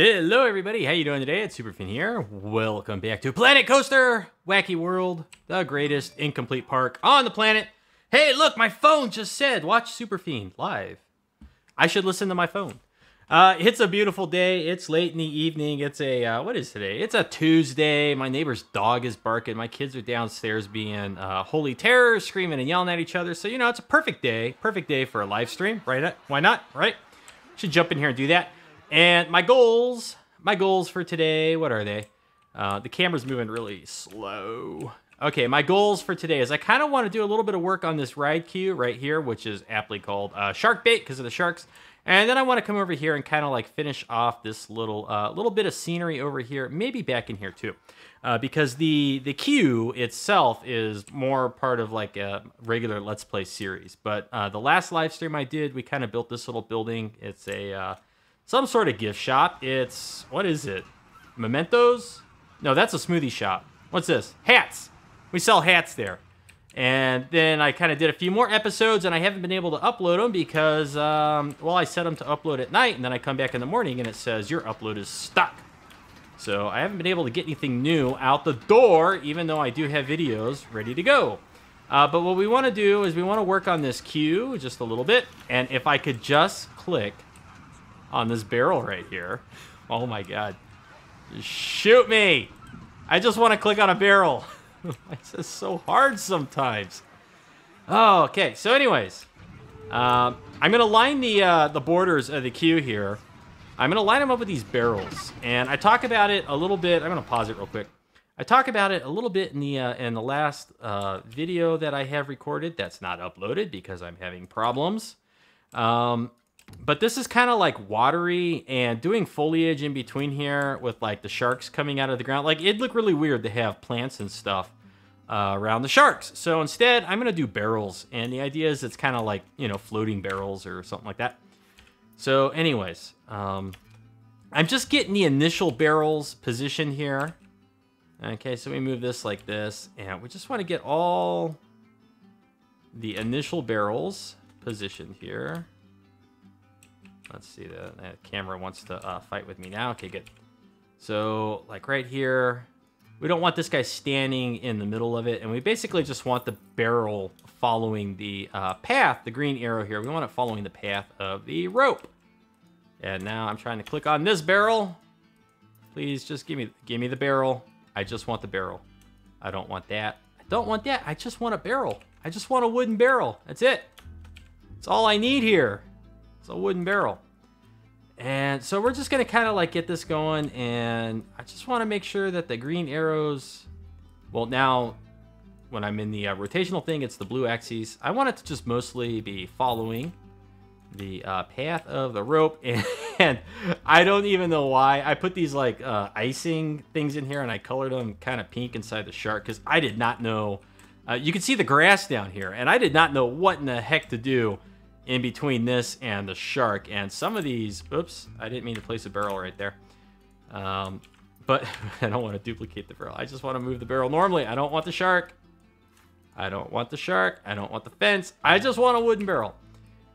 Hello everybody, how you doing today? It's Superfiend here. Welcome back to Planet Coaster, Whacky World, the greatest incomplete park on the planet. Hey, look, my phone just said, watch Superfiend live. I should listen to my phone. It's a beautiful day. It's late in the evening. It's a, what is today? It's a Tuesday. My neighbor's dog is barking. My kids are downstairs being holy terror, screaming and yelling at each other. So, you know, it's a perfect day for a live stream, right? Why not, right? Should jump in here and do that. And my goals for today, what are they? The camera's moving really slow. Okay, my goals for today is I kind of want to do a little bit of work on this ride queue right here, which is aptly called shark bait because of the sharks. And then I want to come over here and kind of like finish off this little bit of scenery over here, maybe back in here too. Because the queue itself is more part of like a regular Let's Play series. But the last live stream I did, we kind of built this little building. It's a... some sort of gift shop. It's, what is it? Mementos? No, that's a smoothie shop. What's this? Hats. We sell hats there. And then I kind of did a few more episodes, and I haven't been able to upload them because, well, I set them to upload at night, and then I come back in the morning, and it says, your upload is stuck. So I haven't been able to get anything new out the door, even though I do have videos ready to go. But what we want to do is we want to work on this queue just a little bit, and if I could just click on this barrel right here. Oh my god. Just shoot me! I just want to click on a barrel. It's just so hard sometimes. Oh, okay. So anyways, I'm going to line the borders of the queue here. I'm going to line them up with these barrels. And I talk about it a little bit. I'm going to pause it real quick. I talk about it a little bit in the last video that I have recorded. That's not uploaded because I'm having problems. But this is kind of like watery and doing foliage in between here with like the sharks coming out of the ground. Like it'd look really weird to have plants and stuff around the sharks. So instead, I'm going to do barrels. And the idea is it's kind of like, you know, floating barrels or something like that. So anyways, I'm just getting the initial barrels positioned here. Okay, so we move this like this. And we just want to get all the initial barrels positioned here. Let's see, the camera wants to fight with me now. Okay, good. So, like right here, we don't want this guy standing in the middle of it, and we basically just want the barrel following the path, the green arrow here. We want it following the path of the rope. And now I'm trying to click on this barrel. Please just give me the barrel. I just want the barrel. I don't want that. I don't want that. I just want a barrel. I just want a wooden barrel. That's it. That's all I need here. A wooden barrel. And so we're just going to kind of like get this going, and I just want to make sure that the green arrows, well, now when I'm in the rotational thing, it's the blue axes. I want it to just mostly be following the path of the rope, and I don't even know why I put these like icing things in here, and I colored them kind of pink inside the shark because I did not know. You can see the grass down here, and I did not know what in the heck to do in between this and the shark. And some of these, oops, I didn't mean to place a barrel right there. But I don't want to duplicate the barrel. I just want to move the barrel normally. I don't want the shark. I don't want the shark. I don't want the fence. I just want a wooden barrel.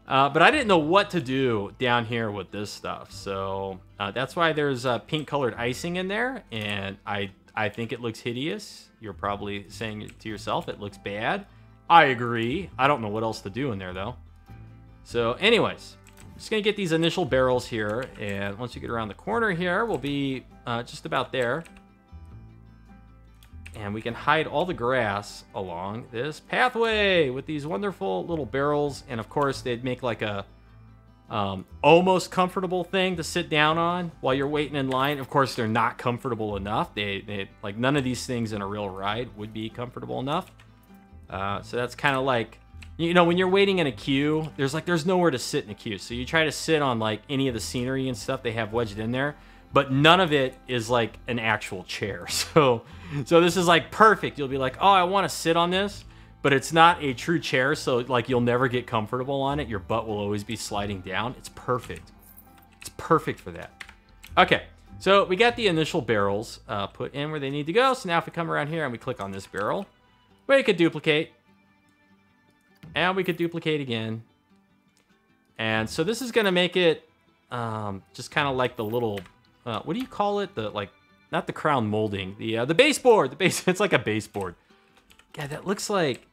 But I didn't know what to do down here with this stuff. So that's why there's pink colored icing in there. And I think it looks hideous. You're probably saying it to yourself, it looks bad. I agree. I don't know what else to do in there though. So anyways, I'm just going to get these initial barrels here, and once you get around the corner here, we'll be just about there. And we can hide all the grass along this pathway with these wonderful little barrels, and of course they'd make like a almost comfortable thing to sit down on while you're waiting in line. Of course, they're not comfortable enough. They like none of these things in a real ride would be comfortable enough. So that's kind of like, you know, when you're waiting in a queue, there's nowhere to sit in a queue. So you try to sit on like any of the scenery and stuff they have wedged in there, but none of it is like an actual chair. So this is like perfect. You'll be like, oh, I want to sit on this, but it's not a true chair. So like you'll never get comfortable on it. Your butt will always be sliding down. It's perfect. It's perfect for that. Okay. So we got the initial barrels put in where they need to go. So now if we come around here and we click on this barrel, we could duplicate. And we could duplicate again. And so this is going to make it just kind of like the little what do you call it? The, like, not the crown molding, the baseboard. The base, it's like a baseboard. Yeah, that looks like,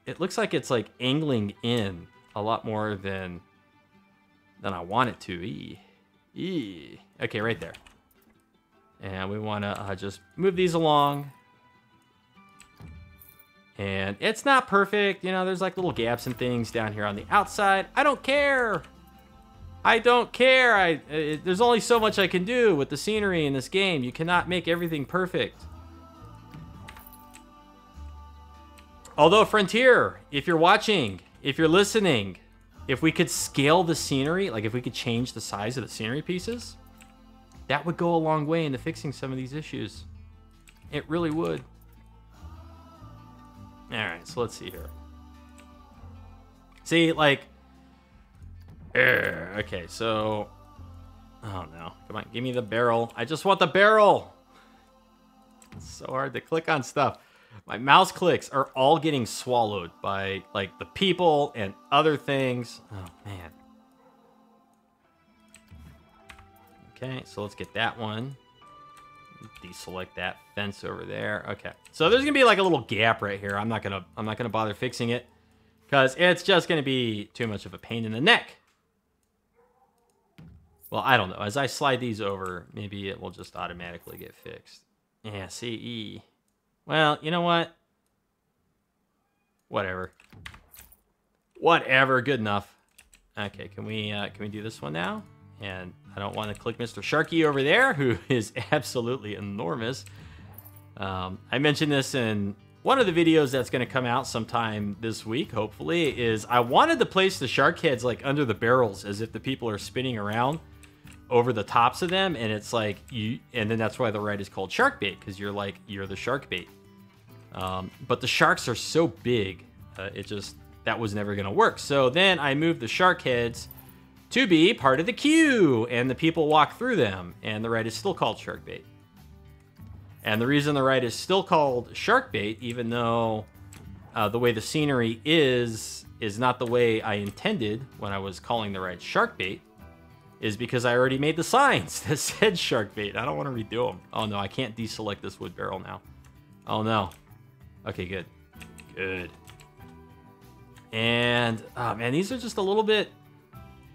it looks like it's like angling in a lot more than I want it to. Okay, right there. And we want to just move these along. And it's not perfect. You know, there's like little gaps and things down here on the outside. I don't care. I don't care. There's only so much I can do with the scenery in this game. You cannot make everything perfect. Although, Frontier, if you're watching, if you're listening, if we could scale the scenery, like if we could change the size of the scenery pieces, that would go a long way into fixing some of these issues. It really would. All right, so let's see here. See, like, okay, so, oh no, come on, give me the barrel. I just want the barrel. It's so hard to click on stuff. My mouse clicks are all getting swallowed by, like, the people and other things. Oh, man. Okay, so let's get that one. Deselect that fence over there. Okay, so there's gonna be like a little gap right here. I'm not gonna bother fixing it because it's just gonna be too much of a pain in the neck. Well, I don't know. As I slide these over, maybe it will just automatically get fixed. Yeah, CE. Well, you know what? Whatever. Whatever. Good enough. Okay, can we do this one now? And I don't want to click Mr. Sharky over there, who is absolutely enormous. I mentioned this in one of the videos that's going to come out sometime this week, hopefully, is I wanted to place the shark heads like under the barrels as if the people are spinning around over the tops of them. And it's like, and then that's why the ride is called shark bait, because you're the shark bait. But the sharks are so big, that was never going to work. So then I moved the shark heads to be part of the queue, and the people walk through them, and the ride is still called shark bait. And the reason the ride is still called shark bait, even though the way the scenery is not the way I intended when I was calling the ride shark bait, is because I already made the signs that said shark bait. I don't want to redo them. Oh no, I can't deselect this wood barrel now. Oh no. Okay, good. Good. And, oh man, these are just a little bit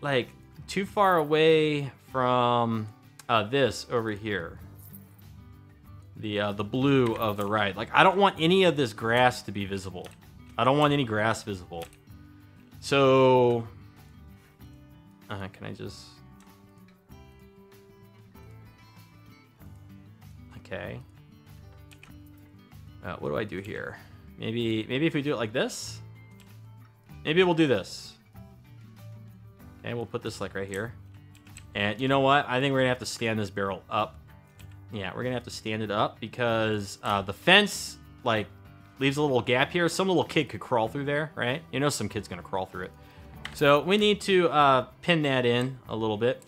like too far away from this over here, the blue of the ride. Like, I don't want any of this grass to be visible. I don't want any grass visible. So can I just, okay, what do I do here? Maybe if we do it like this, maybe we'll do this. Okay, we'll put this like right here. And you know what? I think we're gonna have to stand this barrel up. Yeah, we're gonna have to stand it up because the fence like leaves a little gap here. Some little kid could crawl through there, right? You know some kid's gonna crawl through it. So we need to pin that in a little bit.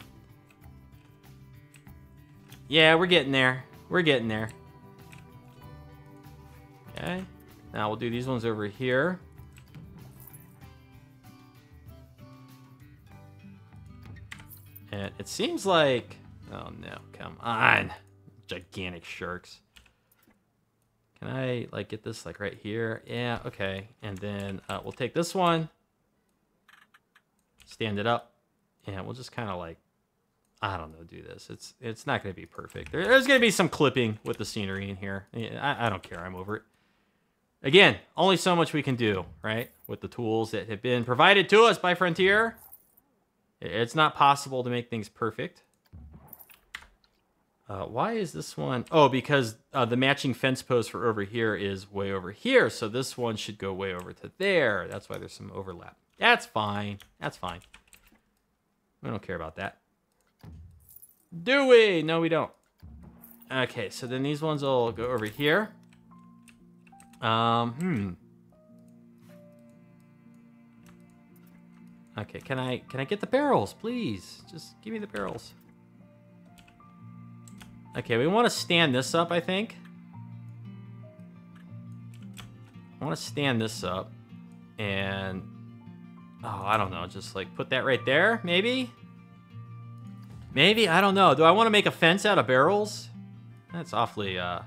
Yeah, we're getting there. We're getting there. Okay, now we'll do these ones over here. And it seems like, oh no, come on, gigantic sharks. Can I like get this like right here? Yeah, okay. And then we'll take this one, stand it up, and we'll just kind of like, I don't know, do this. It's not going to be perfect. There's going to be some clipping with the scenery in here. I don't care. I'm over it. Again, only so much we can do, right? With the tools that have been provided to us by Frontier. It's not possible to make things perfect. Why is this one? Oh, because the matching fence post for over here is way over here. So this one should go way over to there. That's why there's some overlap. That's fine. That's fine. We don't care about that. Do we? No, we don't. Okay, so then these ones will go over here. Okay, can I get the barrels, please? Just give me the barrels. Okay, we want to stand this up, I think. I want to stand this up and, oh, I don't know, just like put that right there, maybe? Maybe, I don't know. Do I want to make a fence out of barrels? That's awfully, kind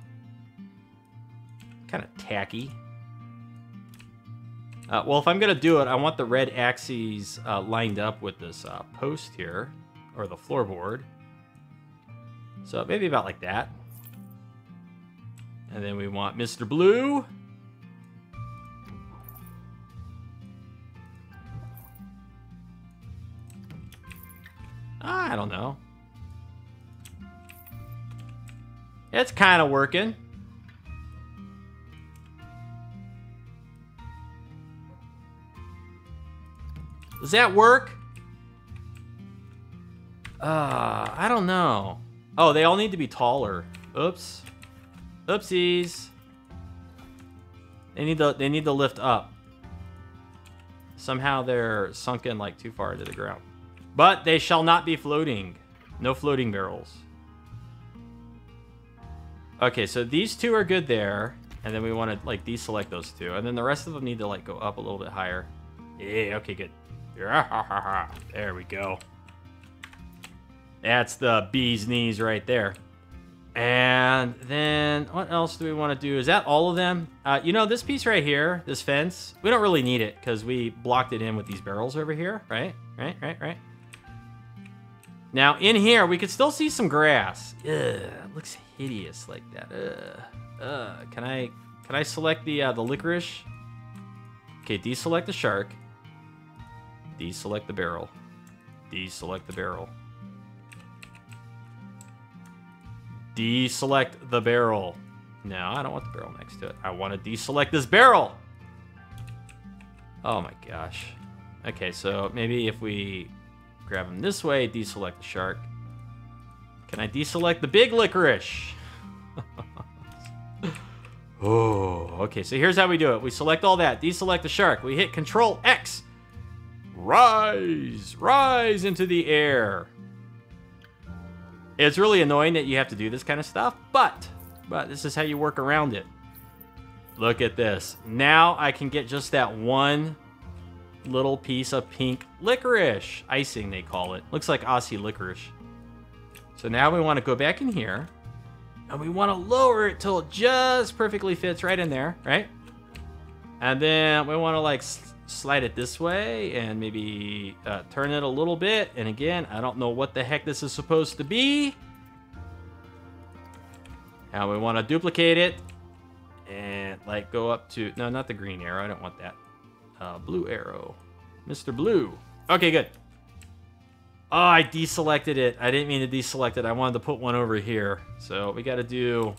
of tacky. Well, if I'm going to do it, I want the red axes lined up with this post here, or the floorboard. So maybe about like that. And then we want Mr. Blue. I don't know. It's kind of working. Does that work? I don't know. Oh, they all need to be taller. Oops. Oopsies. They need to lift up. Somehow they're sunken like too far into the ground. But they shall not be floating. No floating barrels. Okay, so these two are good there. And then we want to like deselect those two. And then the rest of them need to like go up a little bit higher. Yeah, okay, good. There we go. That's the bee's knees right there. And then what else do we want to do? Is that all of them? You know, this piece right here, this fence, we don't really need it because we blocked it in with these barrels over here, right? Right. Now, in here, we could still see some grass. Ugh, it looks hideous like that. Can I select the licorice? Okay, deselect the shark. Deselect the barrel. Deselect the barrel. Deselect the barrel. No, I don't want the barrel next to it. I want to deselect this barrel. Oh my gosh. Okay, so maybe if we grab him this way, deselect the shark. Can I deselect the big licorice? Oh, okay, so here's how we do it. We select all that, deselect the shark. We hit Control X. Rise! Rise into the air. It's really annoying that you have to do this kind of stuff, but this is how you work around it. Look at this. Now I can get just that one little piece of pink licorice. Icing, they call it. Looks like Aussie licorice. So now we want to go back in here, and we want to lower it till it just perfectly fits right in there, right? And then we want to like slide it this way and maybe turn it a little bit. And again, I don't know what the heck this is supposed to be. Now we want to duplicate it and like go up to, no, not the green arrow. I don't want that. Blue arrow. Mr. Blue. Okay, good. Oh, I deselected it. I didn't mean to deselect it. I wanted to put one over here. So we got to do,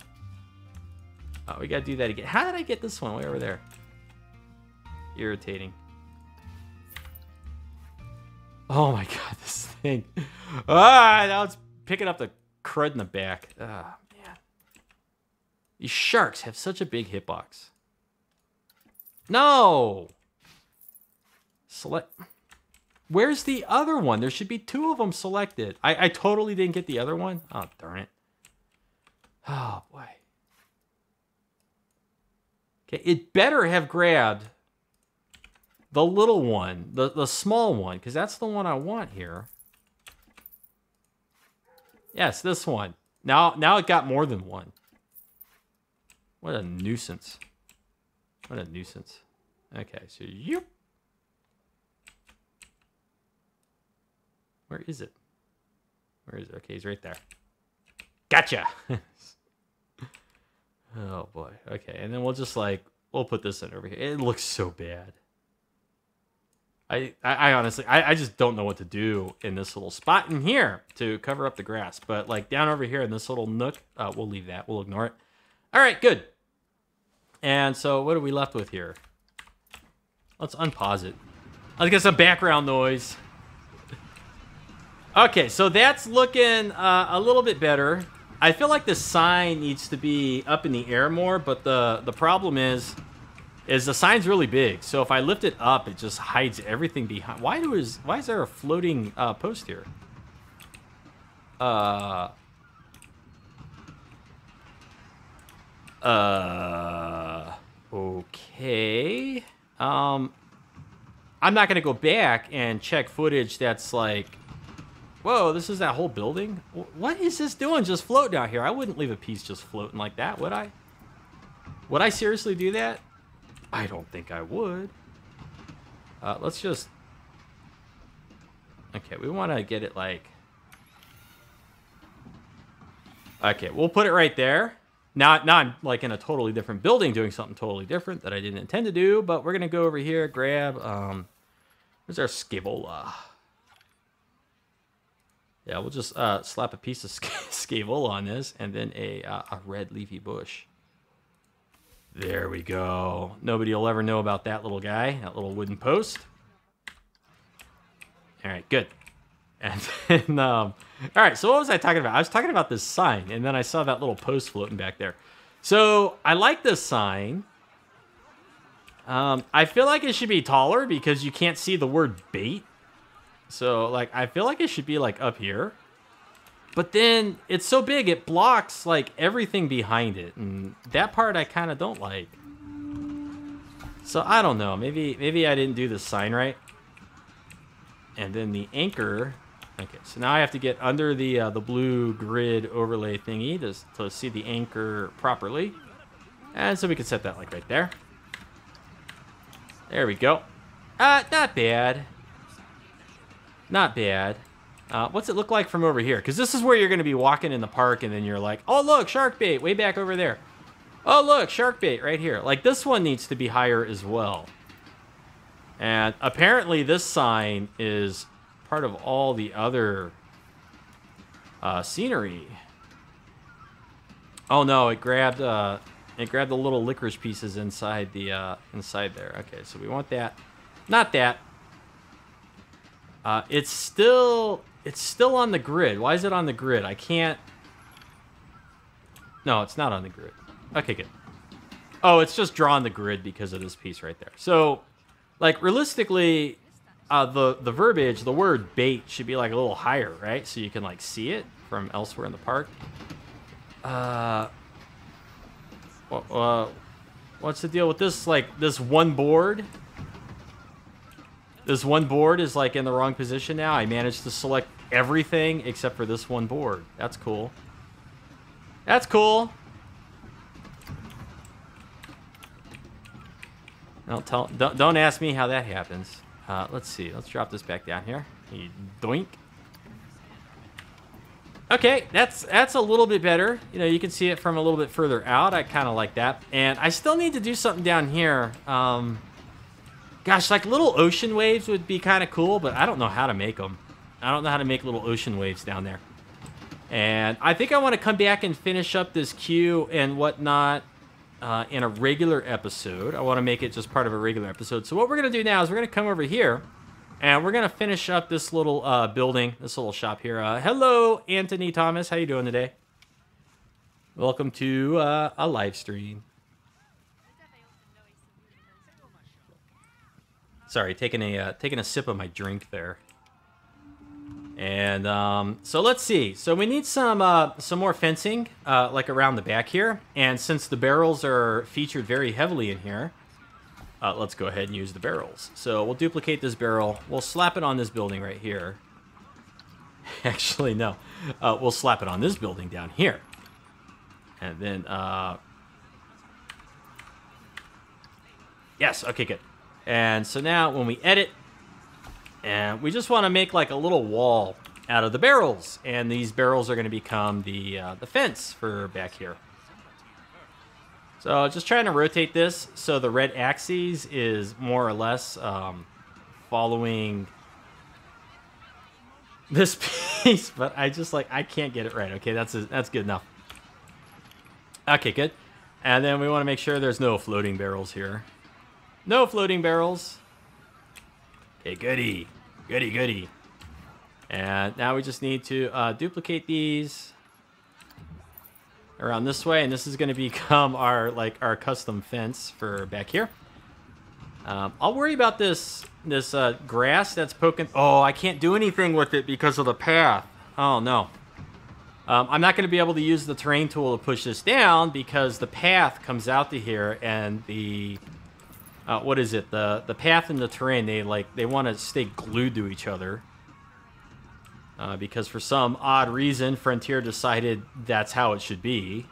we got to do that again. How did I get this one way over there? Irritating. Oh my god, this thing. Now it's picking up the crud in the back. Ah, man. These sharks have such a big hitbox. No! Select. Where's the other one? There should be two of them selected. I totally didn't get the other one. Oh, darn it. Oh, boy. Okay, it better have grabbed the little one, the small one, because that's the one I want here. Yes, this one. Now it got more than one. What a nuisance. What a nuisance. Okay, so you. Where is it? Where is it? Okay, he's right there. Gotcha. Oh boy. Okay, and then we'll just like we'll put this in over here. It looks so bad. I honestly, I just don't know what to do in this little spot in here to cover up the grass. But like down over here in this little nook, we'll leave that. We'll ignore it. All right, good. And so what are we left with here? Let's unpause it. Let's get some background noise. Okay, so that's looking a little bit better. I feel like the sign needs to be up in the air more, but the problem is the sign's really big. So if I lift it up, it just hides everything behind. Why is there a floating post here? Okay. I'm not gonna go back and check footage that's like Whoa, this is that whole building? What is this doing just floating out here? I wouldn't leave a piece just floating like that, would I? Would I seriously do that? I don't think I would. Let's just... Okay, we want to get it like... Okay, we'll put it right there. Now I'm like in a totally different building doing something totally different that I didn't intend to do, but we're going to go over here, grab... where's our scaevola? Yeah, we'll just slap a piece of scaevola on this, and then a red leafy bush. There we go. Nobody will ever know about that little guy, that little wooden post. All right, good. And then, all right, so what was I talking about? I was talking about this sign, and then I saw that little post floating back there. So I like this sign. I feel like it should be taller because you can't see the word bait. So, like, I feel like it should be, like, up here. But then it's so big, it blocks, like, everything behind it. And that part I kind of don't like. So, I don't know. Maybe I didn't do the sign right. And then the anchor. Okay, so now I have to get under the blue grid overlay thingy to see the anchor properly. And so we can set that, like, right there. There we go. Not bad. Not bad. What's it look like from over here? Because this is where you're going to be walking in the park, and then you're like, oh, look, shark bait way back over there. Oh, look, shark bait right here. Like, this one needs to be higher as well. And apparently this sign is part of all the other scenery. Oh, no, it grabbed the little licorice pieces inside the inside there. Okay, so we want that. Not that. It's still on the grid. Why is it on the grid? I can't... No, it's not on the grid. Okay, good. Oh, it's just drawn the grid because of this piece right there. So, like, realistically, the verbiage, the word bait should be, like, a little higher, right? So you can, like, see it from elsewhere in the park. What's the deal with this, like, this one board? This one board is, like, in the wrong position now. I managed to select everything except for this one board. That's cool. That's cool. Don't ask me how that happens. Let's see. Let's drop this back down here. Doink. Okay, that's a little bit better. You know, you can see it from a little bit further out. I kind of like that. And I still need to do something down here. Gosh, like little ocean waves would be kind of cool, but I don't know how to make them. I don't know how to make little ocean waves down there. And I think I want to come back and finish up this queue and whatnot in a regular episode. I want to make it just part of a regular episode. So what we're going to do now is we're going to come over here, and we're going to finish up this little building, this little shop here. Hello, Anthony Thomas. How you doing today? Welcome to a live stream. Sorry, taking a sip of my drink there. And so let's see. So we need some more fencing, like around the back here. And since the barrels are featured very heavily in here, let's go ahead and use the barrels. So we'll duplicate this barrel. We'll slap it on this building right here. Actually, no. We'll slap it on this building down here. And then, yes, okay, good. And so now when we edit, and we just want to make like a little wall out of the barrels. And these barrels are going to become the fence for back here. So just trying to rotate this so the red axis is more or less following this piece. But I can't get it right. Okay, that's good enough. Okay, good. And then we want to make sure there's no floating barrels here. No floating barrels. Okay, goody. Goody, goody. And now we just need to duplicate these around this way, and this is going to become our custom fence for back here. I'll worry about this grass that's poking. Oh, I can't do anything with it because of the path. Oh, no. I'm not going to be able to use the terrain tool to push this down because the path comes out to here, and the... what is it? The path and the terrain, they want to stay glued to each other. because for some odd reason, Frontier decided that's how it should be.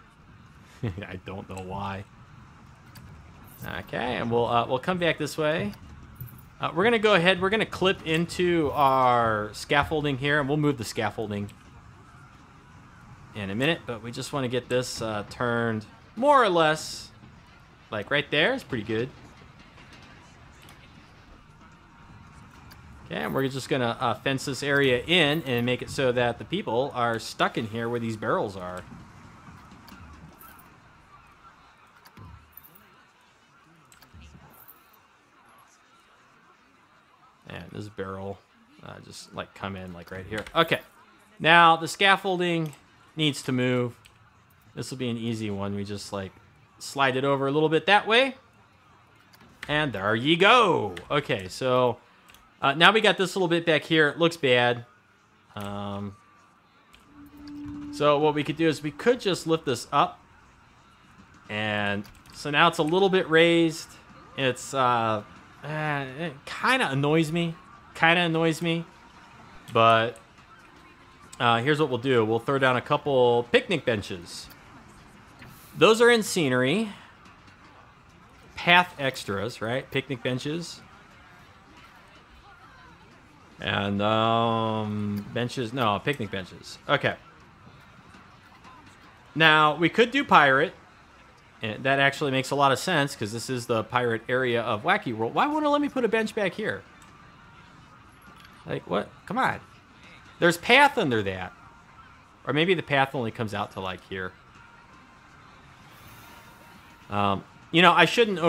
I don't know why. Okay, and we'll come back this way. We're gonna go ahead. We're gonna clip into our scaffolding here, and we'll move the scaffolding in a minute. But we just want to get this turned more or less like right there. It's pretty good. Okay, and we're just gonna fence this area in and make it so that the people are stuck in here where these barrels are. And this barrel just like come in like right here. Okay, now the scaffolding needs to move. This will be an easy one. We just like slide it over a little bit that way. And there you go. Okay, so now we got this little bit back here. It looks bad. So what we could do is we could just lift this up. And so now it's a little bit raised. It's it kind of annoys me. But here's what we'll do. We'll throw down a couple picnic benches. Those are in scenery. Path extras, right? Picnic benches. And benches. No, picnic benches. Okay. Now, we could do pirate. And that actually makes a lot of sense because this is the pirate area of Whacky World. Why won't it let me put a bench back here? Like, what? Come on. There's path under that. Or maybe the path only comes out to, like, here. You know, I should not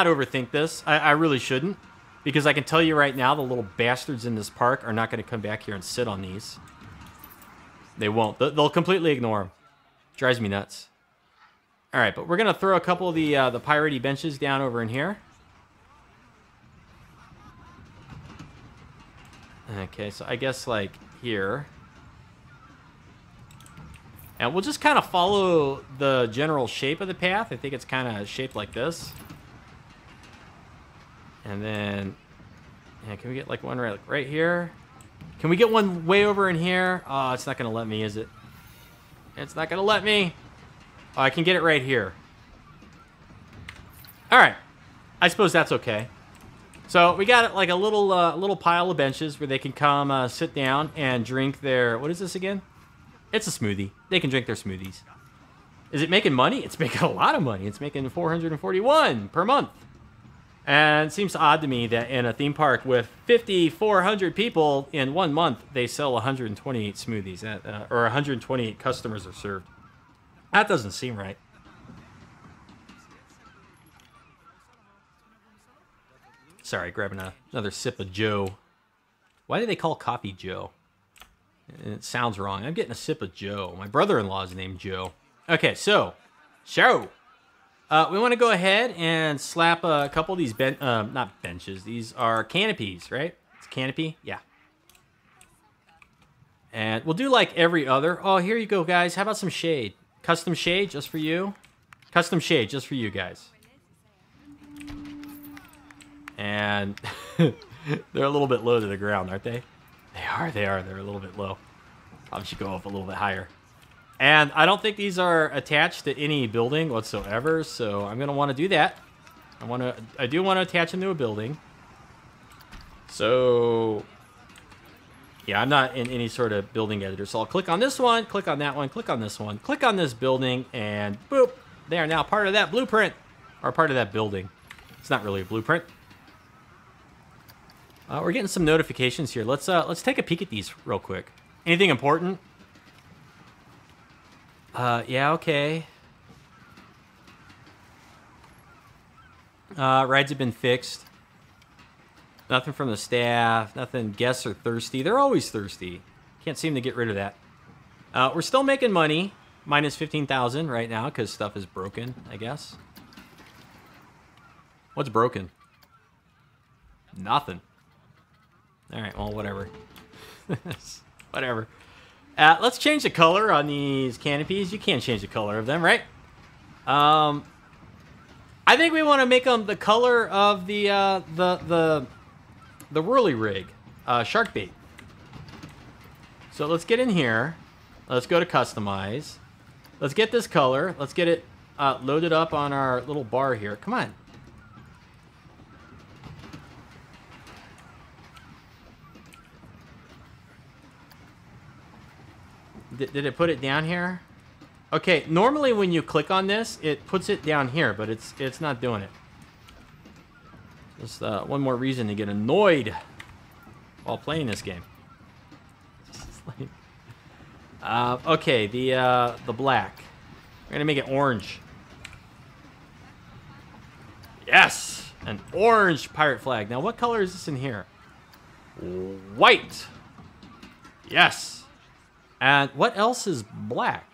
overthink this. I really shouldn't. Because I can tell you right now, the little bastards in this park are not going to come back here and sit on these. They won't. They'll completely ignore them. Drives me nuts. All right, but we're going to throw a couple of the piratey benches down over in here. Okay, so I guess, like, here. And we'll just kind of follow the general shape of the path. I think it's kind of shaped like this. And then, yeah, can we get, like, one right here? Can we get one way over in here? Oh, it's not going to let me, is it? It's not going to let me. Oh, I can get it right here. All right. I suppose that's okay. So we got like a little pile of benches where they can come sit down and drink their... What is this again? It's a smoothie. They can drink their smoothies. Is it making money? It's making a lot of money. It's making 441 per month. And it seems odd to me that in a theme park with 5,400 people in 1 month, they sell 128 smoothies, or 128 customers are served. That doesn't seem right. Sorry, grabbing another sip of Joe. Why do they call coffee Joe? It sounds wrong. I'm getting a sip of Joe. My brother-in-law is named Joe. Okay, so, show. We want to go ahead and slap a couple of these, not benches. These are canopies, right? It's a canopy? Yeah. And we'll do like every other. Oh, here you go, guys. How about some shade? Custom shade just for you. Custom shade just for you guys. And they're a little bit low to the ground, aren't they? They are. They're a little bit low. I should go up a little bit higher. And I don't think these are attached to any building whatsoever, so I'm going to want to do that. I do want to attach them to a building. So, yeah, I'm not in any sort of building editor. So I'll click on this one, click on that one, click on this one, click on this building, and boop, they are now part of that blueprint, or part of that building. It's not really a blueprint. We're getting some notifications here. Let's take a peek at these real quick. Anything important? Yeah, okay. Rides have been fixed. Nothing from the staff. Nothing. Guests are thirsty. They're always thirsty. Can't seem to get rid of that. We're still making money. Minus 15,000 right now because stuff is broken, I guess. What's broken? Nothing. All right, well, whatever. Whatever. Let's change the color on these canopies. You can't change the color of them, right? I think we want to make them the color of the whirly rig, shark bait. So let's get in here. Let's go to customize. Let's get this color. Let's get it loaded up on our little bar here. Come on. Did it put it down here? Okay, normally when you click on this, it puts it down here, but it's not doing it. Just one more reason to get annoyed while playing this game. Okay, the black. We're gonna make it orange. Yes, an orange pirate flag. Now, what color is this in here? White. Yes. And what else is black?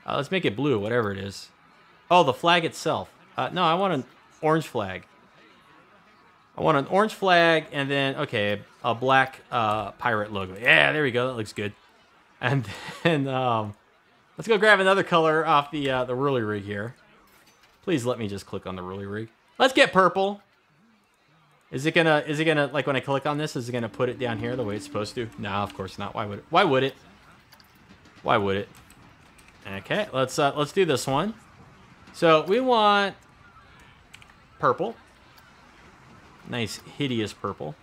Let's make it blue, whatever it is. Oh, the flag itself. No, I want an orange flag. I want an orange flag, and then, okay, a black pirate logo. Yeah, there we go. That looks good. And then let's go grab another color off the Whirly Rig here. Please let me just click on the Whirly Rig. Let's get purple. Is it gonna like when I click on this, is it gonna put it down here the way it's supposed to? No, of course not. Why would it? Why would it? Why would it? Okay, let's do this one. So we want purple. Nice hideous purple.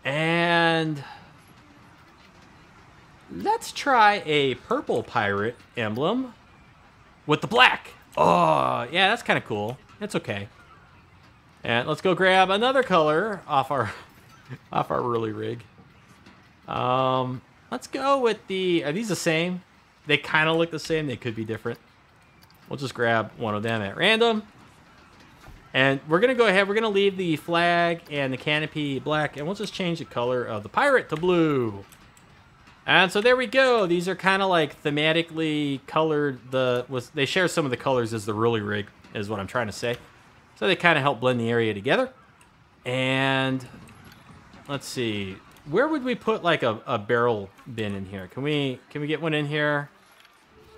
And let's try a purple pirate emblem with the black. Oh, yeah, that's kind of cool. That's okay. And let's go grab another color off our Whirly Rig. Let's go with the... Are these the same? They kind of look the same. They could be different. We'll just grab one of them at random. And we're going to go ahead. We're going to leave the flag and the canopy black. And we'll just change the color of the pirate to blue. And so there we go. These are kind of like thematically colored. They share some of the colors as the Whirly Rig, is what I'm trying to say. So they kind of help blend the area together. And let's see. Where would we put like a barrel bin in here? Can we get one in here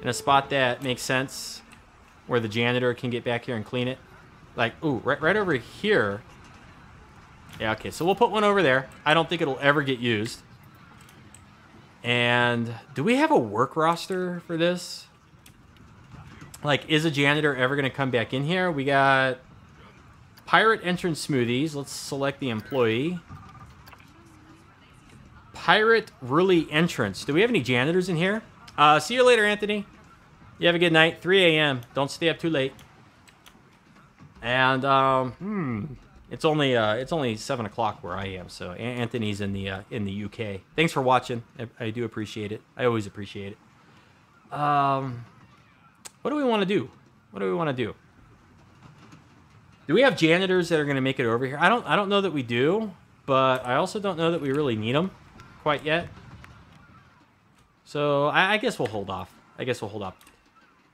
in a spot that makes sense, where the janitor can get back here and clean it? Like, ooh, right over here. Yeah, okay, so we'll put one over there. I don't think it'll ever get used. And do we have a work roster for this? Like, is a janitor ever going to come back in here? We got pirate entrance smoothies. Let's select the employee. Pirate Whirly entrance. Do we have any janitors in here? See you later, Anthony. You have a good night. 3 a.m. Don't stay up too late. And it's only 7 o'clock where I am. So Anthony's in the UK. Thanks for watching. I do appreciate it. I always appreciate it. What do we want to do? What do we want to do? Do we have janitors that are going to make it over here? I don't know that we do, but I also don't know that we really need them quite yet. So I guess we'll hold off.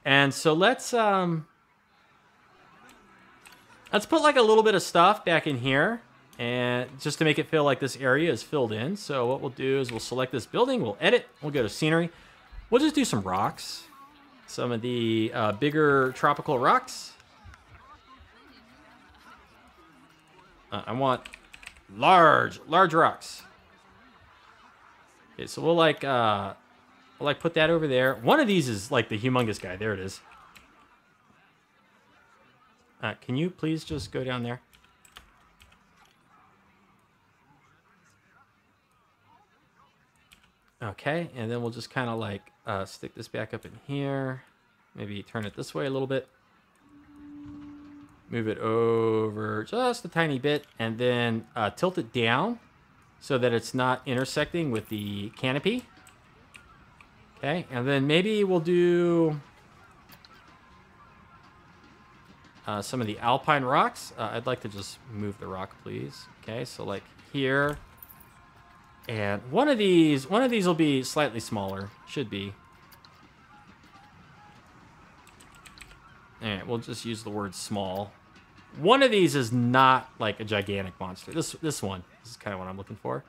And so let's put like a little bit of stuff back in here, and just to make it feel like this area is filled in. So what we'll do is we'll select this building, we'll edit, we'll go to scenery. We'll just do some rocks. Some of the bigger tropical rocks. I want large rocks. Okay, so we'll put that over there. One of these is like the humongous guy. There it is. Can you please just go down there? Okay, and then we'll just kind of like stick this back up in here. Maybe turn it this way a little bit. Move it over just a tiny bit, and then tilt it down so that it's not intersecting with the canopy. Okay, and then maybe we'll do some of the alpine rocks. I'd like to just move the rock, please. Okay, so like here. And one of these will be slightly smaller. Should be. All right, we'll just use the word small. One of these is not like a gigantic monster. This one is kind of what I'm looking for.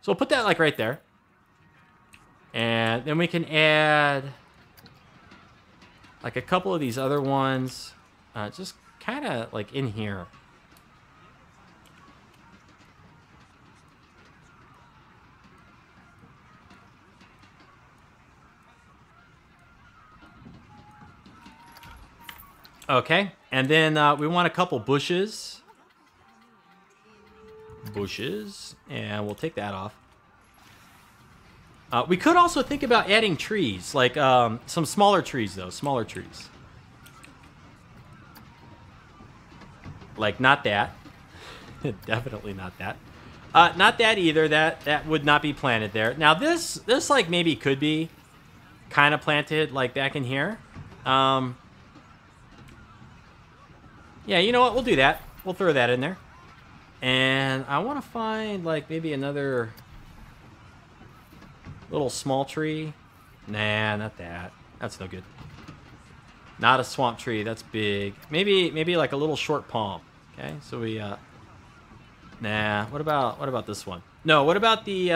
So we'll put that like right there. And then we can add like a couple of these other ones. Just kind of like in here. Okay, and then we want a couple bushes. And we'll take that off. We could also think about adding trees, like some smaller trees, though. Smaller trees. Like, not that. Definitely not that. Not that either. That would not be planted there. Now, this like, maybe could be kind of planted, like, back in here. Yeah, you know what? We'll do that. We'll throw that in there. And I want to find, like, maybe another little small tree. Nah, not that. That's no good. Not a swamp tree. That's big. Maybe like a little short palm. Okay, so we nah. What about this one? No. What about the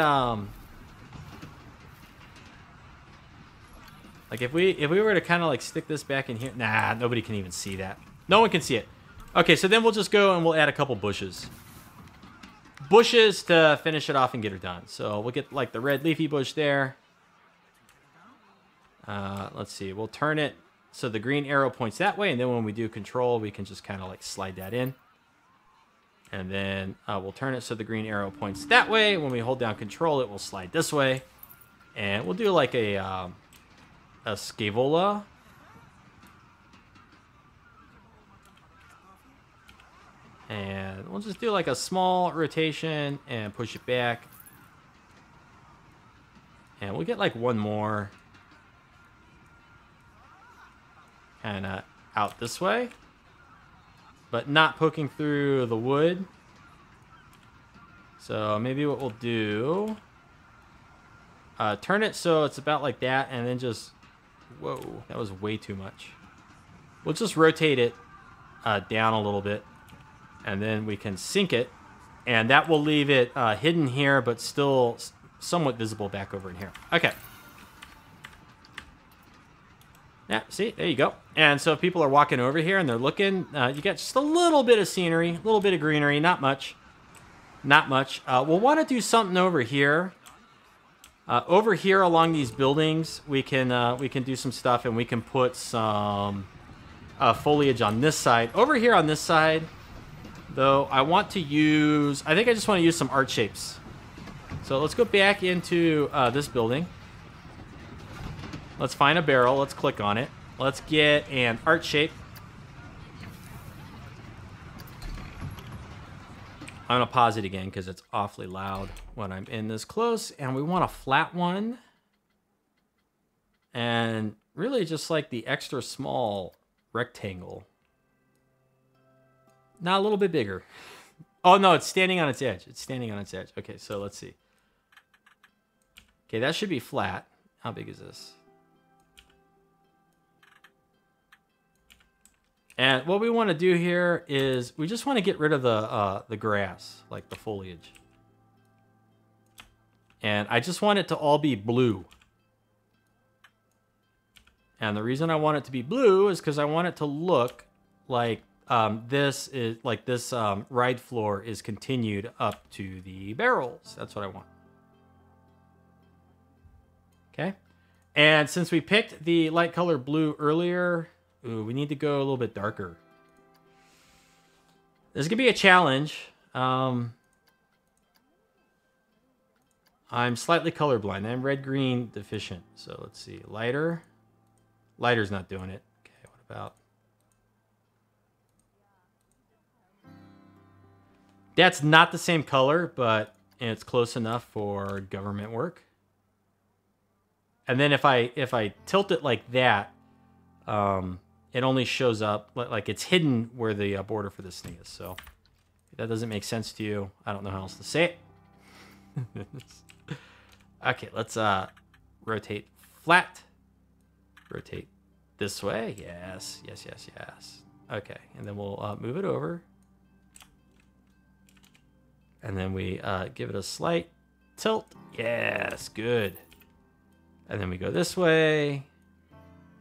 like if we were to kind of like stick this back in here? Nah, nobody can even see that. No one can see it. Okay, so then we'll just go and we'll add a couple bushes. Bushes to finish it off and get her done. So we'll get like the red leafy bush there. Let's see. We'll turn it so the green arrow points that way, and then when we do control, we can just kind of like slide that in. And then we'll turn it so the green arrow points that way. When we hold down control, it will slide this way. And we'll do like a scaevola. And we'll just do like a small rotation and push it back. And we'll get like one more kind of out this way, but not poking through the wood. So maybe what we'll do, turn it so it's about like that, and then just, whoa, that was way too much. We'll just rotate it down a little bit. And then we can sink it, and that will leave it hidden here, but still somewhat visible back over in here. Okay. Yeah, see? There you go. And so if people are walking over here and they're looking, you get just a little bit of scenery, a little bit of greenery, not much. Not much. We'll want to do something over here. Over here along these buildings, we can do some stuff, and we can put some foliage on this side. Over here on this side, though, I want to use... I think I just want to use some art shapes. So let's go back into this building. Let's find a barrel. Let's click on it. Let's get an art shape. I'm going to pause it again because it's awfully loud when I'm in this close. And we want a flat one. And really just like the extra small rectangle. Not a little bit bigger. Oh, no, it's standing on its edge. It's standing on its edge. Okay, so let's see. Okay, that should be flat. How big is this? And what we want to do here is we just want to get rid of the grass, like the foliage. And I just want it to all be blue. And the reason I want it to be blue is because I want it to look like this ride floor is continued up to the barrels. That's what I want. Okay. And since we picked the light color blue earlier, ooh, we need to go a little bit darker. This is gonna be a challenge. I'm slightly colorblind. I'm red-green deficient. So let's see. Lighter. Lighter's not doing it. Okay, what about... That's not the same color, but it's close enough for government work. And then if I tilt it like that, it only shows up like it's hidden where the border for this thing is. So if that doesn't make sense to you, I don't know how else to say it. Okay, let's rotate flat. Rotate this way. Yes, yes, yes, yes. Okay, and then we'll move it over. And then we give it a slight tilt. Yes, good. And then we go this way.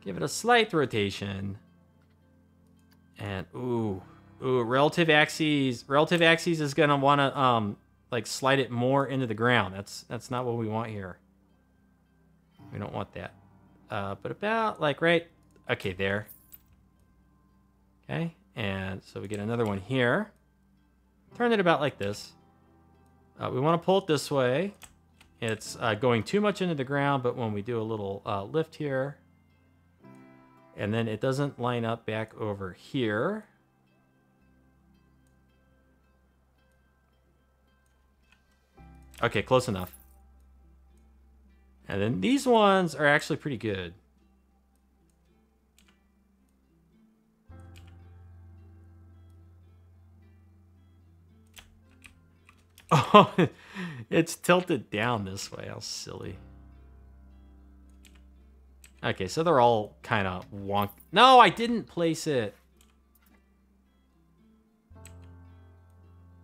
Give it a slight rotation. And ooh, relative axes. Relative axes is gonna want to like slide it more into the ground. That's not what we want here. We don't want that. But about like right. Okay, there. Okay, and so we get another one here. Turn it about like this. We want to pull it this way. It's going too much into the ground, but when we do a little lift here, and then it doesn't line up back over here. Okay, close enough. And then these ones are actually pretty good. Oh, it's tilted down this way. How silly. Okay, so they're all kind of wonk. No, I didn't place it.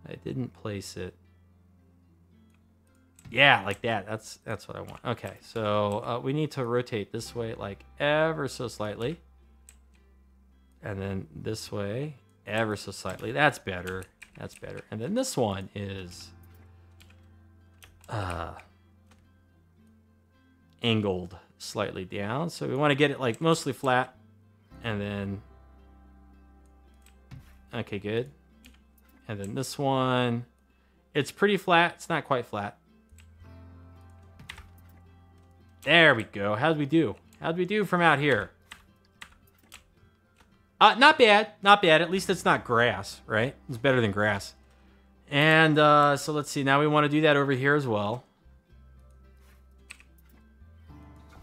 I didn't place it. Yeah, like that. That's what I want. Okay, so we need to rotate this way like ever so slightly. And then this way ever so slightly. That's better. That's better. And then this one is angled slightly down. So we want to get it like mostly flat. And then... Okay, good. And then this one... It's pretty flat. It's not quite flat. There we go. How'd we do? How'd we do from out here? Not bad. Not bad. At least it's not grass, right? It's better than grass. And so let's see. Now we want to do that over here as well.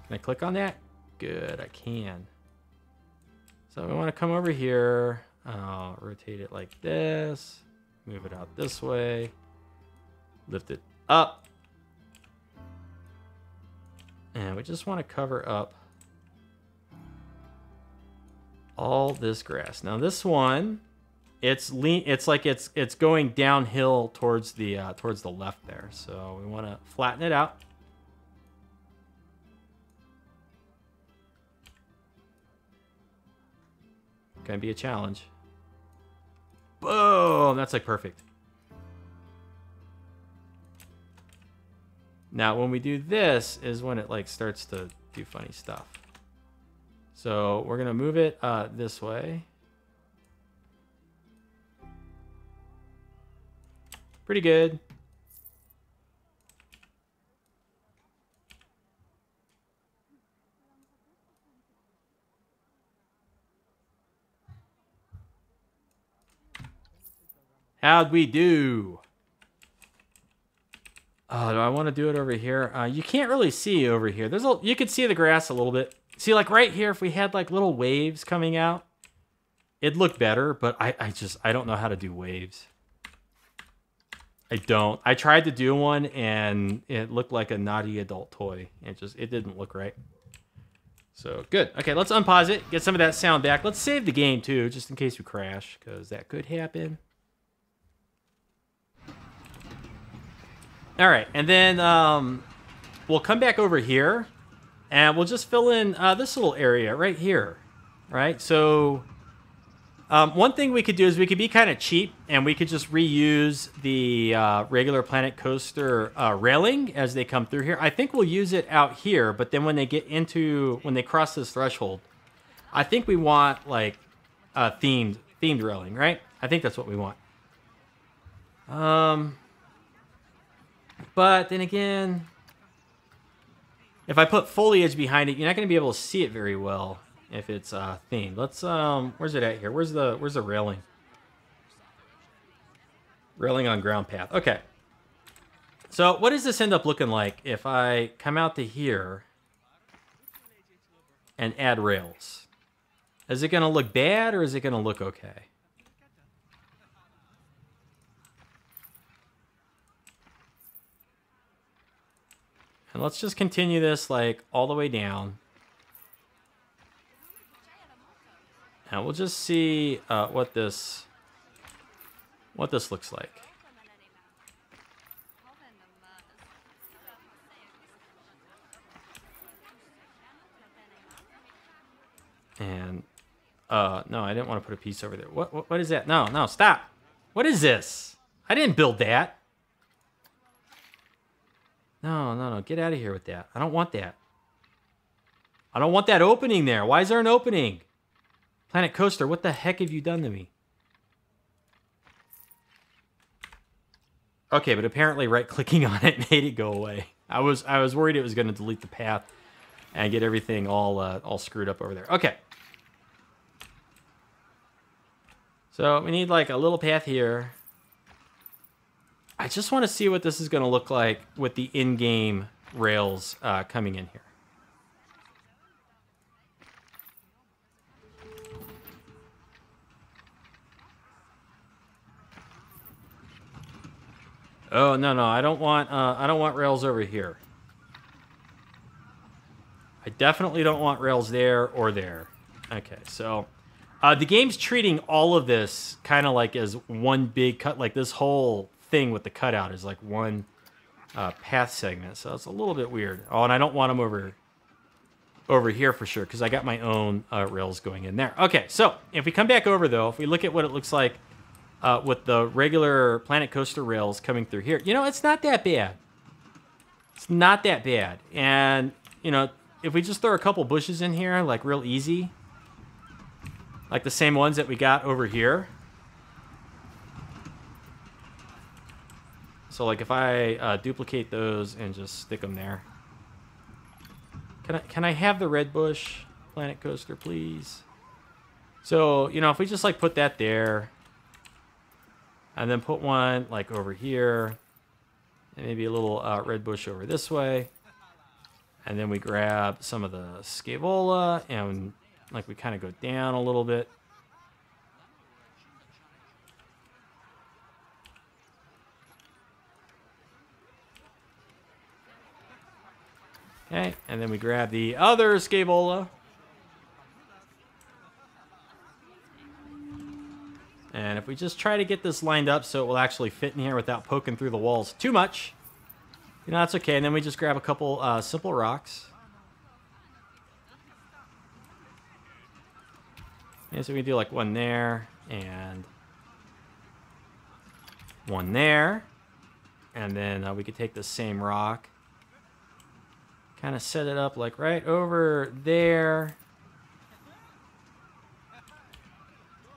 Can I click on that? Good, I can. So we want to come over here. Rotate it like this. Move it out this way. Lift it up. And we just want to cover up all this grass. Now this one, it's like it's going downhill towards the left there. So we want to flatten it out. Gonna be a challenge. Boom! That's like perfect. Now, when we do this is when it like starts to do funny stuff. So we're gonna move it this way. Pretty good. How'd we do? Oh, do I want to do it over here? You can't really see over here. You can see the grass a little bit. See, like right here, if we had like little waves coming out, it'd look better, but I don't know how to do waves. I don't. I tried to do one and it looked like a naughty adult toy. It didn't look right. So good. Okay, let's unpause it, get some of that sound back. Let's save the game too, just in case we crash, because that could happen. All right, and then we'll come back over here, and we'll just fill in this little area right here, right? So one thing we could do is we could be kind of cheap, and we could just reuse the regular Planet Coaster railing as they come through here. I think we'll use it out here, but then when they cross this threshold, I think we want like themed railing, right? I think that's what we want. But then again, if I put foliage behind it, you're not going to be able to see it very well if it's themed. Let's where's it at here? Where's the railing? Railing on ground path. Okay. So what does this end up looking like if I come out to here and add rails? Is it going to look bad or is it going to look okay? And let's just continue this like all the way down. And we'll just see what this looks like. And no, I didn't want to put a piece over there. What is that? No, stop. What is this? I didn't build that. No, get out of here with that. I don't want that. I don't want that opening there. Why is there an opening? Planet Coaster, what the heck have you done to me? Okay, but apparently right-clicking on it made it go away. I was worried it was going to delete the path and get everything all screwed up over there. Okay. So we need like a little path here. I just want to see what this is going to look like with the in-game rails coming in here. Oh, no, I don't want rails over here. I definitely don't want rails there or there. Okay, so the game's treating all of this kind of like as one big cut. Like this whole thing with the cutout is like one path segment. So it's a little bit weird. Oh, and I don't want them over here for sure because I got my own rails going in there. Okay, so if we come back over, though, if we look at what it looks like with the regular Planet Coaster rails coming through here, you know, it's not that bad. It's not that bad. And, you know, if we just throw a couple bushes in here, like real easy, like the same ones that we got over here. So, like, if I duplicate those and just stick them there. Can I have the red bush, Planet Coaster, please? So, you know, if we just, like, put that there, and then put one, like, over here, and maybe a little red bush over this way, and then we grab some of the scaevola, and, like, we kind of go down a little bit. Okay, and then we grab the other scaevola. And if we just try to get this lined up so it will actually fit in here without poking through the walls too much, you know, that's okay. And then we just grab a couple simple rocks. And so we do like one there and one there. And then we could take the same rock, kind of set it up like right over there.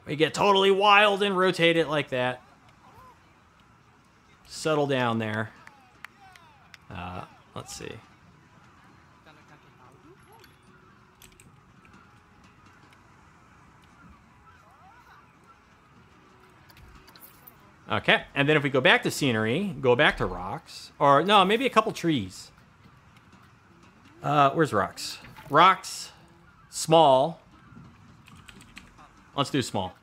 We get totally wild and rotate it like that. Settle down there. Let's see. Okay, and then if we go back to scenery, go back to rocks, or no, maybe a couple trees. Where's rocks? Rocks, small. Let's do small.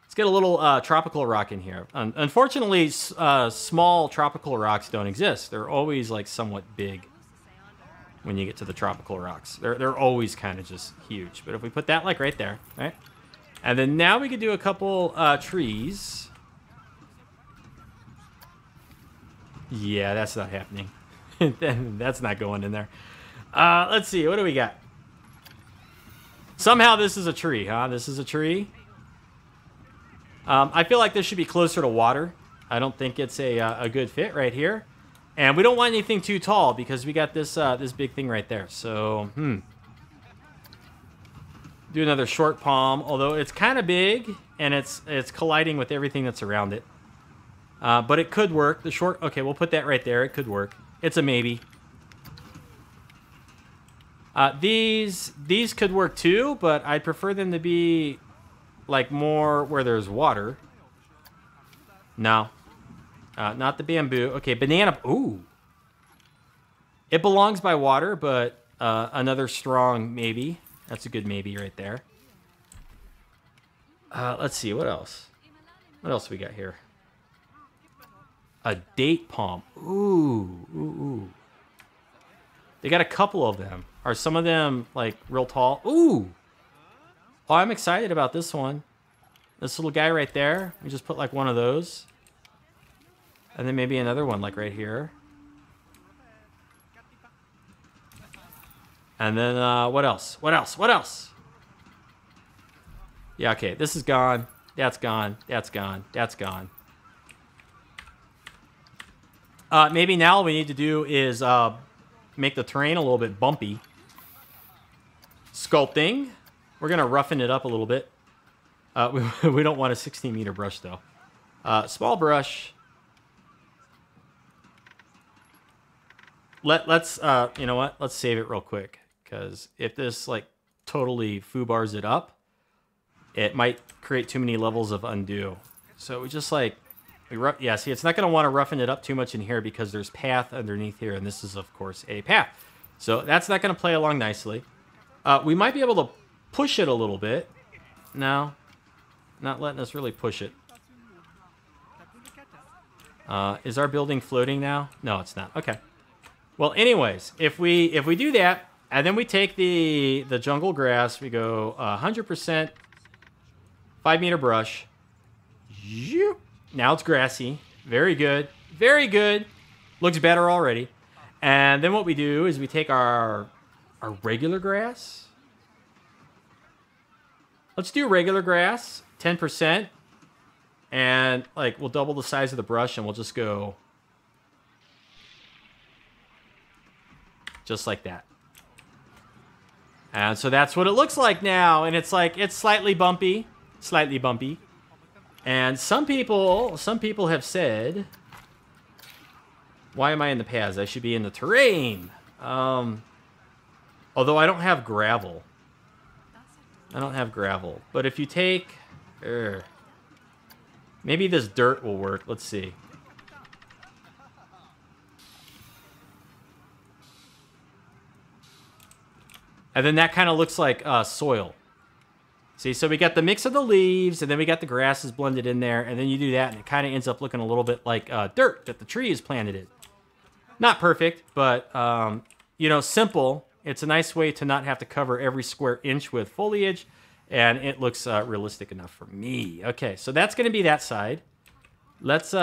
Let's get a little tropical rock in here. Unfortunately, small tropical rocks don't exist. They're always like somewhat big when you get to the tropical rocks. They're always kind of just huge. But if we put that like right there, right? And then now we could do a couple trees. Yeah, that's not happening. That's not going in there. Let's see. What do we got? Somehow this is a tree, huh? This is a tree. I feel like this should be closer to water. I don't think it's a good fit right here. And we don't want anything too tall because we got this this big thing right there. So, do another short palm, although it's kind of big and it's colliding with everything that's around it. But it could work. The short, okay, we'll put that right there. It could work. It's a maybe. These could work too, but I'd prefer them to be like more where there's water. No. Not the bamboo. Okay, banana. Ooh. It belongs by water, but another strong maybe. That's a good maybe right there. Let's see. What else? What else we got here? A date palm. Ooh. They got a couple of them. Are some of them, like, real tall? Ooh! Oh, I'm excited about this one. This little guy right there. We just put, like, one of those. And then maybe another one, like, right here. And then, what else? What else? Yeah, okay. This is gone. That's gone. That's gone. That's gone. Maybe now all we need to do is make the terrain a little bit bumpy. Sculpting. We're going to roughen it up a little bit. We don't want a 16-meter brush, though. Small brush. Let's you know what? Let's save it real quick. Because if this, like, totally foo-bars it up, it might create too many levels of undo. So we just, like... Yeah, see, it's not going to want to roughen it up too much in here because there's path underneath here, and this is, of course, a path. So that's not going to play along nicely. We might be able to push it a little bit. No, not letting us really push it. Is our building floating now? No, it's not. Okay. Well, anyways, if we do that, and then we take the jungle grass, we go 100%, 5-meter brush. Now it's grassy. Very good. Very good. Looks better already. And then what we do is we take our regular grass. Let's do regular grass, 10%. And, like, we'll double the size of the brush and we'll just go just like that. And so that's what it looks like now. And it's like, it's slightly bumpy. Slightly bumpy. And some people have said, why am I in the paths? I should be in the terrain. Although I don't have gravel. I don't have gravel. But if you take... maybe this dirt will work. Let's see. And then that kind of looks like soil. See, so we got the mix of the leaves, and then we got the grasses blended in there, and then you do that, and it kind of ends up looking a little bit like dirt that the tree is planted in. Not perfect, but, you know, simple. It's a nice way to not have to cover every square inch with foliage, and it looks realistic enough for me. Okay, so that's going to be that side. Let's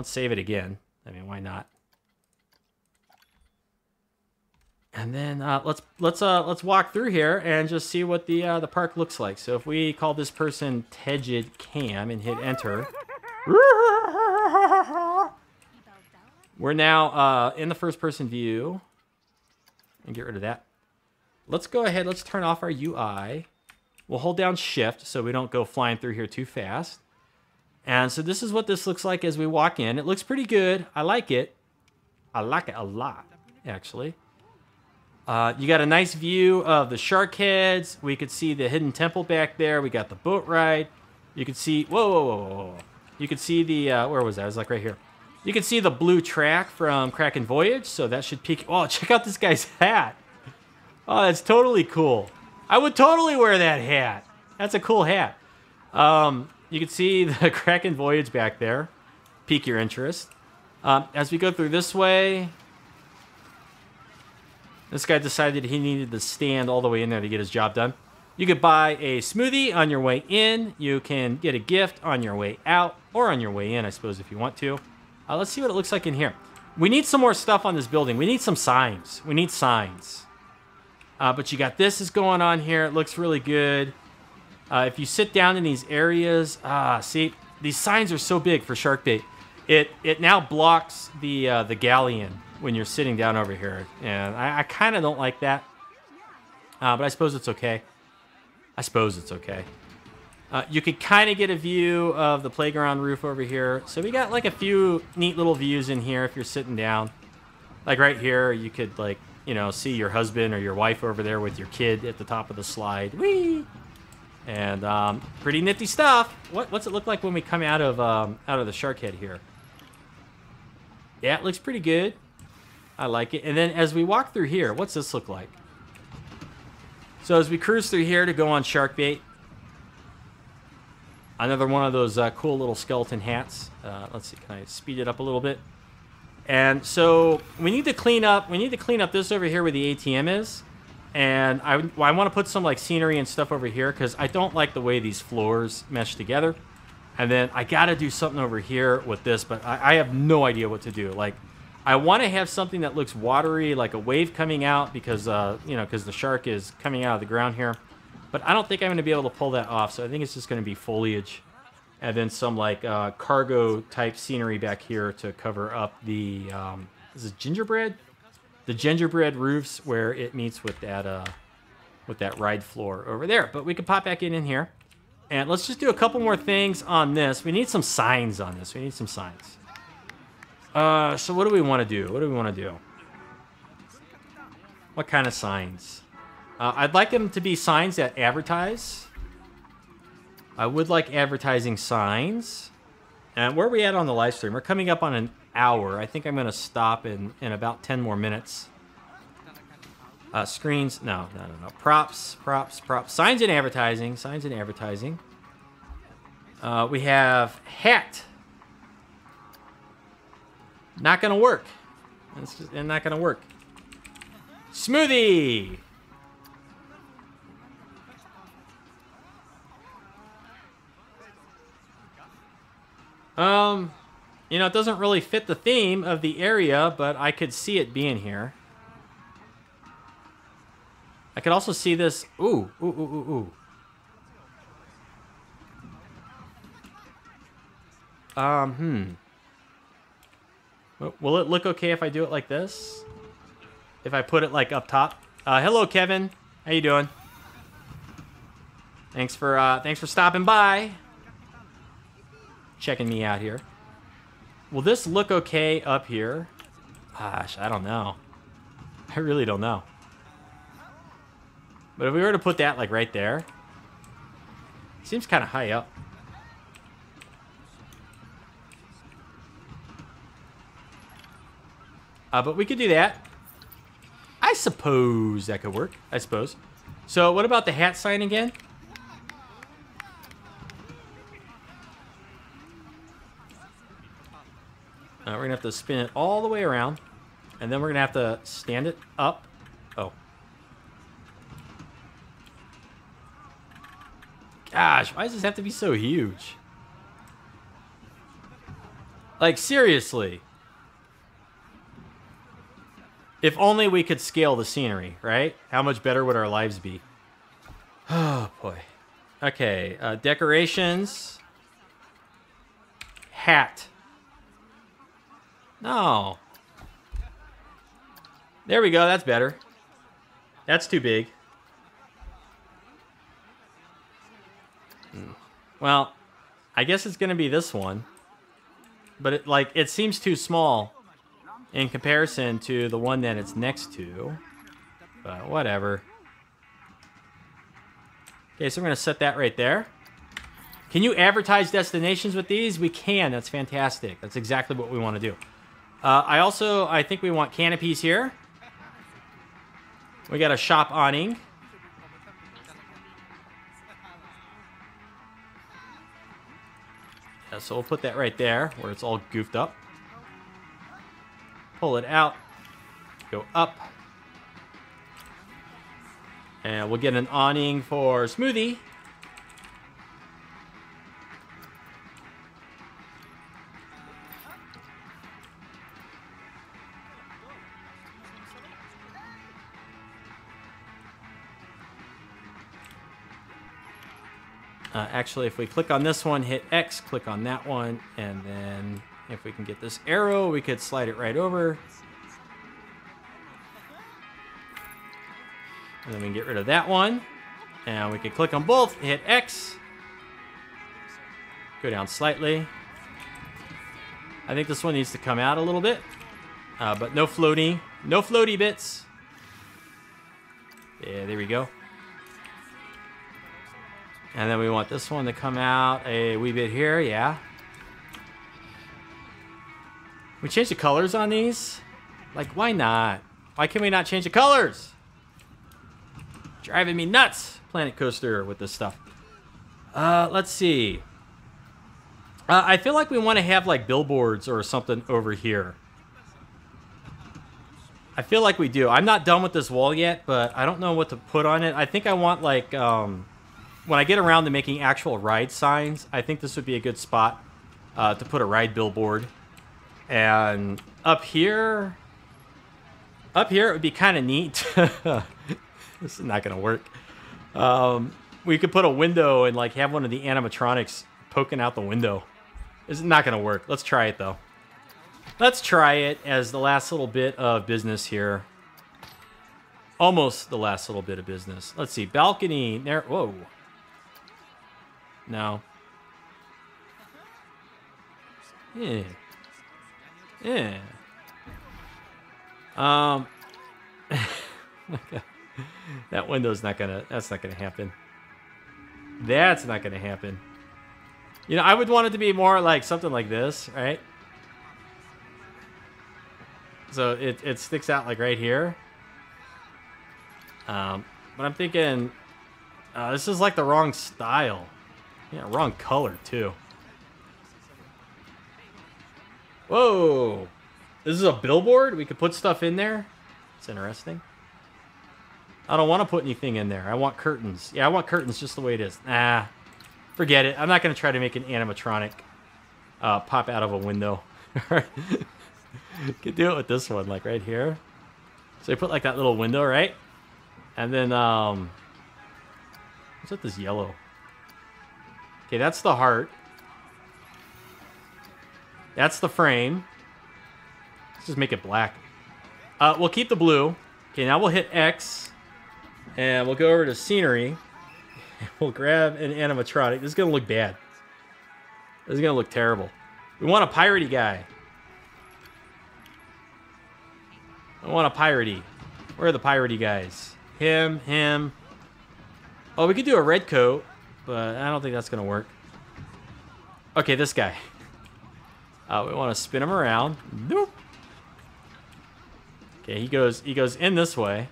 save it again. I mean, why not? And then let's walk through here and just see what the park looks like. So if we call this person Tegid Cam and hit enter, we're now in the first person view. And get rid of that. Let's go ahead. Let's turn off our UI. We'll hold down Shift so we don't go flying through here too fast. And so this is what this looks like as we walk in. It looks pretty good. I like it. I like it a lot, actually. You got a nice view of the shark heads. We could see the hidden temple back there. We got the boat ride. You could see... Whoa. You could see the... where was that? It was like right here. You can see the blue track from Kraken Voyage, so that should peek... Oh, check out this guy's hat. Oh, that's totally cool. I would totally wear that hat. That's a cool hat. You can see the Kraken Voyage back there. Pique your interest. As we go through this way... This guy decided he needed to stand all the way in there to get his job done. You could buy a smoothie on your way in. You can get a gift on your way out, or on your way in, I suppose, if you want to. Let's see what it looks like in here. We need some more stuff on this building. We need some signs. We need signs. But you got this is going on here. It looks really good. If you sit down in these areas, see, these signs are so big for shark bait. It now blocks the galleon when you're sitting down over here. And I kind of don't like that. But I suppose it's okay. You could kind of get a view of the playground roof over here. So we got like a few neat little views in here if you're sitting down. Like right here, you could like, you know, see your husband or your wife over there with your kid at the top of the slide. Whee! And pretty nifty stuff. What's it look like when we come out of the shark head here? Yeah, it looks pretty good. I like it. And then as we walk through here, what's this look like? So as we cruise through here to go on shark bait, another one of those cool little skeleton hats. Let's see, can I speed it up a little bit? And so we need to clean up. We need to clean up this over here where the ATM is. And I want to put some like scenery and stuff over here because I don't like the way these floors mesh together. And then I got to do something over here with this, but I have no idea what to do. Like, I want to have something that looks watery, like a wave coming out because, you know, because the shark is coming out of the ground here. But I don't think I'm going to be able to pull that off, so I think it's just going to be foliage. And then some, like, cargo-type scenery back here to cover up the, is it gingerbread? The gingerbread roofs where it meets with that, with that ride floor over there. But we can pop back in here. And let's just do a couple more things on this. We need some signs on this. We need some signs. So what do we want to do? What do we want to do? What kind of signs? I'd like them to be signs that advertise. I would like advertising signs. And where are we at on the live stream? We're coming up on an hour. I think I'm going to stop in about 10 more minutes. Screens. No. Props. Signs and advertising. We have hat. Not going to work. It's just not going to work. Smoothie. You know, it doesn't really fit the theme of the area, but I could see it being here. I could also see this. Ooh. Will it look okay if I do it like this? If I put it like up top? Hello, Kevin. How you doing? Thanks for stopping by. Checking me out here. Will this look okay up here? Gosh, I don't know. I really don't know. But if we were to put that like right there, seems kind of high up. But we could do that. I suppose that could work. I suppose. So what about the hat sign again? We're going to have to spin it all the way around. And then we're going to have to stand it up. Oh. Gosh, why does this have to be so huge? Like, seriously. If only we could scale the scenery, right? How much better would our lives be? Oh, boy. Okay, decorations. Hat. No. There we go, that's better. That's too big. Well, I guess it's going to be this one. But it seems too small in comparison to the one that it's next to. But whatever. Okay, so we're going to set that right there. Can you advertise destinations with these? We can. That's fantastic. That's exactly what we want to do. I think we want canopies here. We got a shop awning. Yeah, so we'll put that right there where it's all goofed up. Pull it out. Go up. And we'll get an awning for Smoothie. Actually, if we click on this one, hit X, click on that one, and then if we can get this arrow, we could slide it right over. And then we can get rid of that one. And we can click on both, hit X. Go down slightly. I think this one needs to come out a little bit. But no floaty. No floaty bits. Yeah, there we go. And then we want this one to come out a wee bit here, yeah. We change the colors on these? Like, why not? Why can we not change the colors? Driving me nuts, Planet Coaster, with this stuff. Let's see. I feel like we want to have, like, billboards or something over here. I feel like we do. I'm not done with this wall yet, but I don't know what to put on it. I think I want, like, when I get around to making actual ride signs, I think this would be a good spot to put a ride billboard. And up here it would be kind of neat. This is not going to work. We could put a window and like have one of the animatronics poking out the window. This is not going to work. Let's try it though. Let's try it as the last little bit of business here. almost the last little bit of business. Let's see. Balcony. There. Whoa. No. Yeah. Yeah. That window's not gonna. That's not gonna happen. That's not gonna happen. You know, I would want it to be more like something like this, right? So it sticks out like right here. But I'm thinking this is like the wrong style. Yeah, wrong color too. Whoa! This is a billboard? We could put stuff in there? It's interesting. I don't want to put anything in there. I want curtains. Yeah, I want curtains just the way it is. Nah, forget it. I'm not going to try to make an animatronic pop out of a window. Could do it with this one, like right here. So you put like that little window, right? And then, what's with this yellow? Okay, that's the heart. That's the frame. Let's just make it black. We'll keep the blue. Okay, now we'll hit X. And we'll go over to scenery. We'll grab an animatronic. This is going to look bad. This is going to look terrible. We want a piratey guy. I want a piratey. Where are the piratey guys? Him. Oh, we could do a red coat, but I don't think that's going to work. Okay, this guy. We want to spin him around. Nope. Okay, he goes in this way.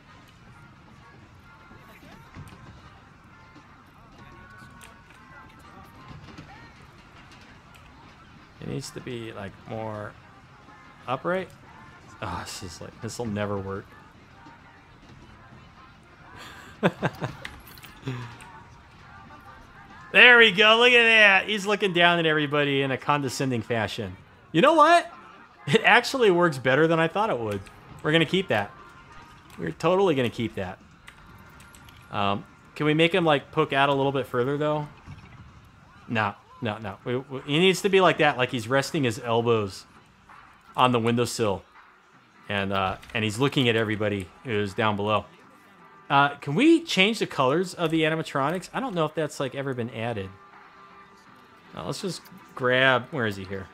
It needs to be like more upright. Oh, this will never work. There we go. Look at that. He's looking down at everybody in a condescending fashion. You know what? It actually works better than I thought it would. We're going to keep that. We're totally going to keep that. Can we make him like poke out a little bit further though? No. He needs to be like that, like he's resting his elbows on the windowsill. And he's looking at everybody who's down below. Can we change the colors of the animatronics? I don't know if that's like ever been added. Let's just grab... Where is he here?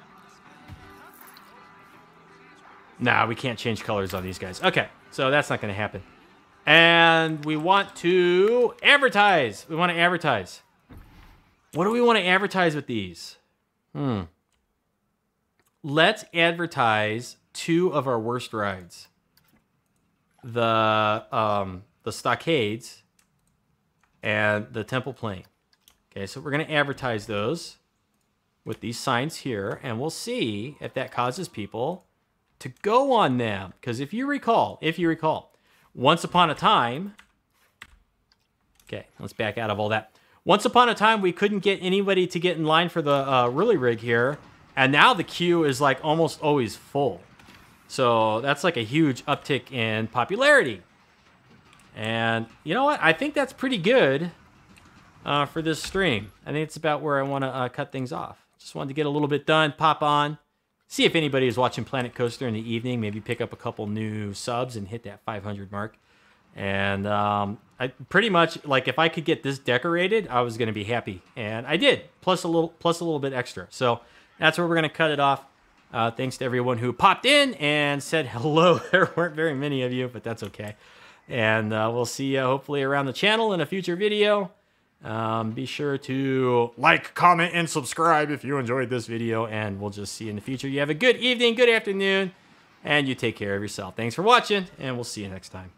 Nah, we can't change colors on these guys. Okay, so that's not going to happen. And we want to advertise. We want to advertise. What do we want to advertise with these? Let's advertise 2 of our worst rides. The stockades and the temple plane. Okay, so we're going to advertise those with these signs here, and we'll see if that causes people to go on them. Because if you recall, once upon a time... Okay, let's back out of all that. Once upon a time, we couldn't get anybody to get in line for the Really Rig here, and now the queue is like almost always full. So that's like a huge uptick in popularity. And you know what? I think that's pretty good for this stream. I think it's about where I want to cut things off. Just wanted to get a little bit done, pop on, see if anybody is watching Planet Coaster in the evening, maybe pick up a couple new subs and hit that 500 mark. And I pretty much, like, if I could get this decorated, I was going to be happy. And I did, plus a little bit extra. So that's where we're going to cut it off. Thanks to everyone who popped in and said hello. There weren't very many of you, but that's okay. And we'll see you hopefully around the channel in a future video. Be sure to like, comment, and subscribe if you enjoyed this video. And we'll just see you in the future. You have a good evening, good afternoon, and you take care of yourself. Thanks for watching, and we'll see you next time.